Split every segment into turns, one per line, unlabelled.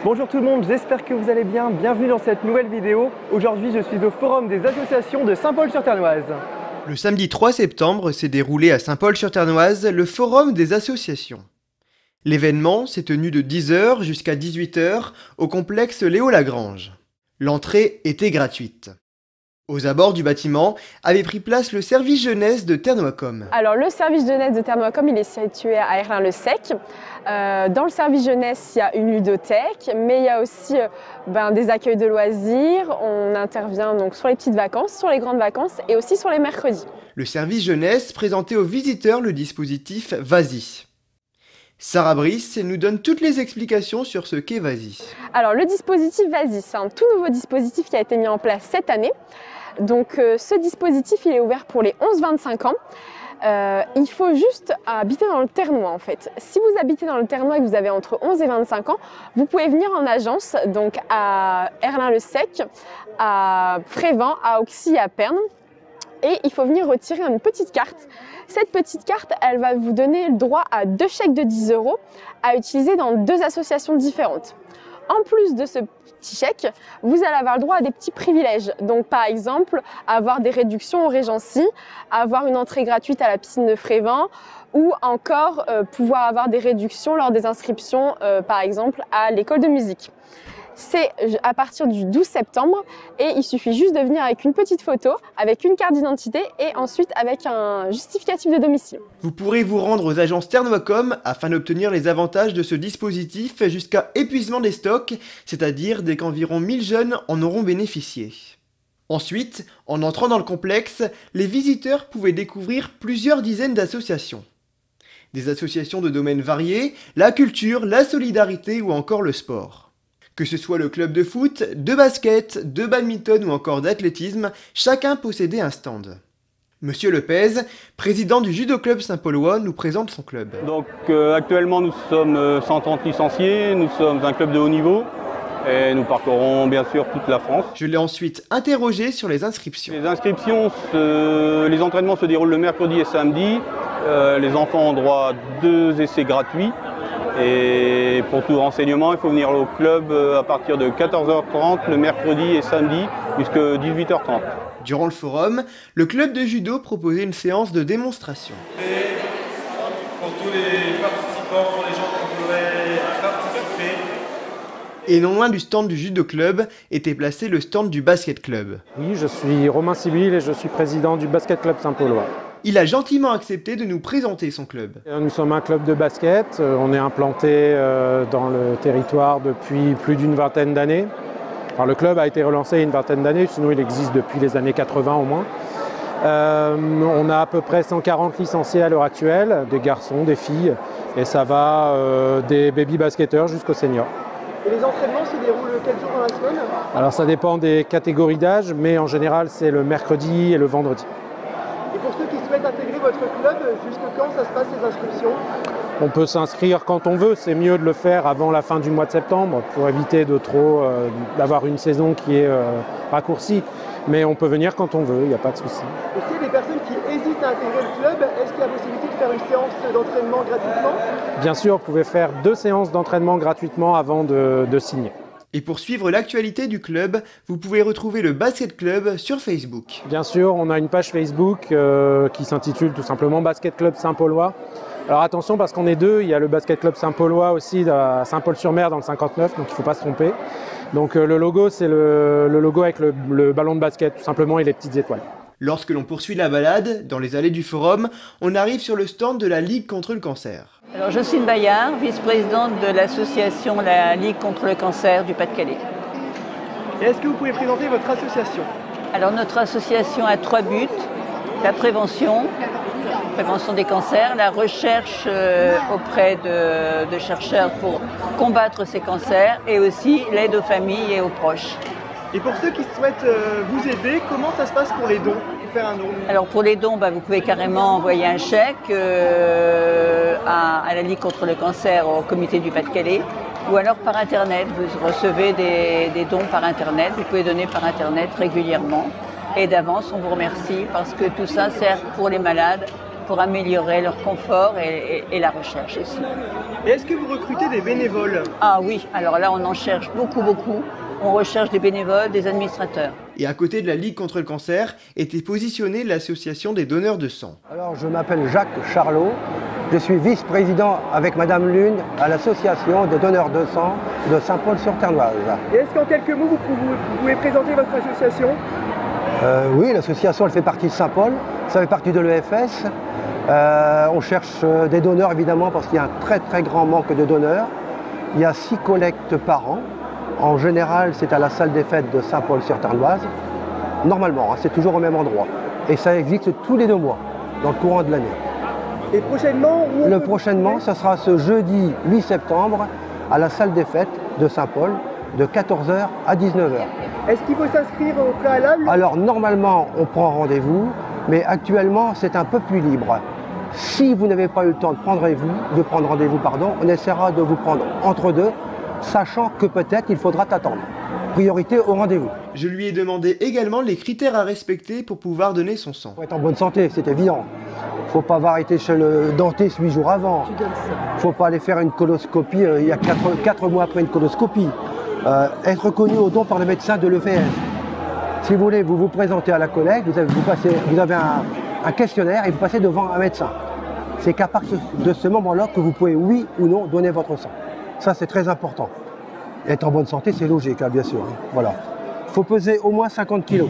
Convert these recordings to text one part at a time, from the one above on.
Bonjour tout le monde, j'espère que vous allez bien. Bienvenue dans cette nouvelle vidéo. Aujourd'hui, je suis au Forum des associations de Saint-Paul-sur-Ternoise.
Le samedi 3 septembre s'est déroulé à Saint-Paul-sur-Ternoise le Forum des associations. L'événement s'est tenu de 10 h jusqu'à 18 h au complexe Léo Lagrange. L'entrée était gratuite. Aux abords du bâtiment avait pris place le service jeunesse de Ternoacom.
Alors le service jeunesse de Ternoacom, il est situé à Erlin-le-Sec. Dans le service jeunesse, il y a une ludothèque, mais il y a aussi des accueils de loisirs. On intervient donc sur les petites vacances, sur les grandes vacances et aussi sur les mercredis.
Le service jeunesse présentait aux visiteurs le dispositif Vas-y. Sarah Brice nous donne toutes les explications sur ce qu'est Vas-y.
Alors le dispositif Vas-y, c'est un tout nouveau dispositif qui a été mis en place cette année. Donc ce dispositif, il est ouvert pour les 11-25 ans. Il faut juste habiter dans le Ternois en fait. Si vous habitez dans le Ternois et que vous avez entre 11 et 25 ans, vous pouvez venir en agence, donc à Erlin-le-Sec, à Frévent, à Auxy, à Pernes. Et il faut venir retirer une petite carte. Cette petite carte, elle va vous donner le droit à 2 chèques de 10 € à utiliser dans 2 associations différentes. En plus de ce petit chèque, vous allez avoir le droit à des petits privilèges. Donc par exemple, avoir des réductions au Régency, avoir une entrée gratuite à la piscine de Frévent ou encore pouvoir avoir des réductions lors des inscriptions, par exemple, à l'école de musique. C'est à partir du 12 septembre et il suffit juste de venir avec une petite photo, avec une carte d'identité et ensuite avec un justificatif de domicile.
Vous pourrez vous rendre aux agences Ternoacom afin d'obtenir les avantages de ce dispositif jusqu'à épuisement des stocks, c'est-à-dire dès qu'environ 1000 jeunes en auront bénéficié. Ensuite, en entrant dans le complexe, les visiteurs pouvaient découvrir plusieurs dizaines d'associations. Des associations de domaines variés, la culture, la solidarité ou encore le sport. Que ce soit le club de foot, de basket, de badminton ou encore d'athlétisme, chacun possédait un stand. Monsieur Lepez, président du Judo Club Saint-Paulois, nous présente son club.
Donc actuellement nous sommes 130 licenciés, nous sommes un club de haut niveau et nous parcourons bien sûr toute la France.
Je l'ai ensuite interrogé sur les inscriptions.
Les inscriptions, les entraînements se déroulent le mercredi et samedi. Les enfants ont droit à 2 essais gratuits. Et pour tout renseignement, il faut venir au club à partir de 14 h 30 le mercredi et samedi jusqu'à 18 h 30.
Durant le forum, le club de judo proposait une séance de démonstration.
Et pour tous les participants, pour les gens qui pourraient participer.
Et non loin du stand du judo club était placé le stand du basket club.
Oui, je suis Romain Sibyl et je suis président du basket club Saint-Paulois.
Il a gentiment accepté de nous présenter son club.
Nous sommes un club de basket, on est implanté dans le territoire depuis plus d'une vingtaine d'années. Alors, le club a été relancé il y a une vingtaine d'années, sinon il existe depuis les années 80 au moins. On a à peu près 140 licenciés à l'heure actuelle, des garçons, des filles, et ça va des baby basketteurs jusqu'aux seniors.
Et les entraînements se déroulent quel jour dans la semaine?
Alors ça dépend des catégories d'âge, mais en général c'est le mercredi et le vendredi.
Et pour ceux qui souhaitent intégrer votre club, jusque quand ça se passe les inscriptions?
On peut s'inscrire quand on veut, c'est mieux de le faire avant la fin du mois de septembre pour éviter de trop d'avoir une saison qui est raccourcie. Mais on peut venir quand on veut, il n'y a pas de souci.
Et s'il y a des personnes qui hésitent à intégrer le club, est-ce qu'il y a la possibilité de faire une séance d'entraînement gratuitement?
Bien sûr, vous pouvez faire 2 séances d'entraînement gratuitement avant de signer.
Et pour suivre l'actualité du club, vous pouvez retrouver le Basket Club sur Facebook.
Bien sûr, on a une page Facebook qui s'intitule tout simplement Basket Club Saint-Paulois. Alors attention parce qu'on est 2, il y a le Basket Club Saint-Paulois aussi à Saint-Paul-sur-Mer dans le 59, donc il ne faut pas se tromper. Donc le logo, c'est le logo avec le ballon de basket tout simplement et les petites étoiles.
Lorsque l'on poursuit la balade, dans les allées du forum, on arrive sur le stand de la Ligue contre le cancer.
Alors, Jocelyne Bayard, vice-présidente de l'association La Ligue contre le cancer du Pas-de-Calais.
Et est-ce que vous pouvez présenter votre association?
Alors, notre association a 3 buts. La prévention des cancers, la recherche auprès de chercheurs pour combattre ces cancers et aussi l'aide aux familles et aux proches.
Et pour ceux qui souhaitent vous aider, comment ça se passe pour les dons? Faire un don?
Alors pour les dons, vous pouvez carrément envoyer un chèque à la Ligue contre le cancer au comité du Pas-de-Calais ou alors par Internet. Vous recevez des dons par Internet, vous pouvez donner par Internet régulièrement. Et d'avance, on vous remercie parce que tout ça sert pour les malades, pour améliorer leur confort et la recherche aussi.
Et est-ce que vous recrutez des bénévoles?
Ah oui, alors là on en cherche beaucoup. On recherche des bénévoles, des administrateurs.
Et à côté de la Ligue contre le cancer était positionnée l'association des donneurs de sang.
Alors je m'appelle Jacques Charlot, je suis vice-président avec Madame Lune à l'association des donneurs de sang de Saint-Paul-sur-Ternoise.
Et est-ce qu'en quelques mots vous pouvez présenter votre association?
Oui, l'association elle fait partie de Saint-Paul, ça fait partie de l'EFS. On cherche des donneurs évidemment parce qu'il y a un très grand manque de donneurs. Il y a 6 collectes par an. En général, c'est à la salle des fêtes de Saint-Paul-sur-Ternoise. Normalement, c'est toujours au même endroit. Et ça existe tous les 2 mois, dans le courant de l'année.
Et prochainement
Prochainement, ce sera ce jeudi 8 septembre à la salle des fêtes de Saint-Paul, de 14h à 19h.
Est-ce qu'il faut s'inscrire au préalable?
Alors normalement, on prend rendez-vous, mais actuellement, c'est un peu plus libre. Si vous n'avez pas eu le temps de prendre rendez-vous, on essaiera de vous prendre entre deux, sachant que peut-être il faudra t'attendre. Priorité au rendez-vous.
Je lui ai demandé également les critères à respecter pour pouvoir donner son sang.
Il faut être en bonne santé, c'est évident. Il ne faut pas avoir été chez le dentiste 8 jours avant. Il ne faut pas aller faire une coloscopie il y a 4 mois après une coloscopie. Être reconnu au don par le médecin de l'EFS. Si vous voulez, vous vous présentez à la collecte, vous avez un questionnaire et vous passez devant un médecin. C'est qu'à partir de ce moment-là que vous pouvez, oui ou non, donner votre sang. Ça, c'est très important. Être en bonne santé, c'est logique, hein, bien sûr. Hein. Voilà. Il faut peser au moins 50 kg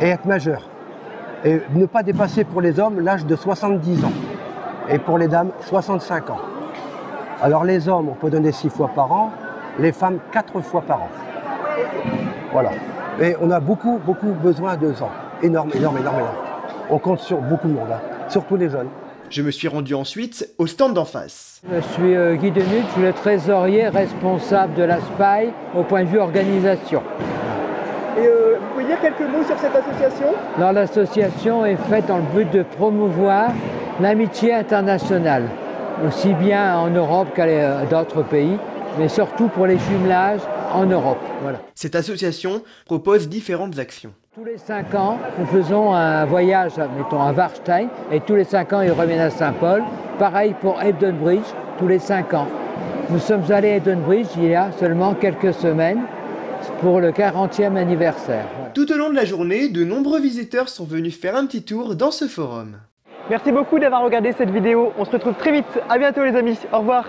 et être majeur. Et ne pas dépasser pour les hommes l'âge de 70 ans. Et pour les dames, 65 ans. Alors les hommes, on peut donner 6 fois par an, les femmes 4 fois par an. Voilà. Et on a beaucoup besoin de sang. Énorme. On compte sur beaucoup de monde, hein. Surtout les jeunes.
Je me suis rendu ensuite au stand d'en face.
Je suis Guy Denuc, je suis le trésorier responsable de la SPAI au point de vue organisation.
Et vous pouvez dire quelques mots sur cette association?
Alors, l'association est faite dans le but de promouvoir l'amitié internationale, aussi bien en Europe qu'à d'autres pays, mais surtout pour les jumelages en Europe. Voilà.
Cette association propose différentes actions.
Tous les 5 ans, nous faisons un voyage, mettons, à Warstein, et tous les 5 ans, ils reviennent à Saint-Paul. Pareil pour Edenbridge, tous les 5 ans. Nous sommes allés à Edenbridge il y a seulement quelques semaines pour le 40e anniversaire. Voilà.
Tout au long de la journée, de nombreux visiteurs sont venus faire un petit tour dans ce forum.
Merci beaucoup d'avoir regardé cette vidéo. On se retrouve très vite. À bientôt les amis. Au revoir.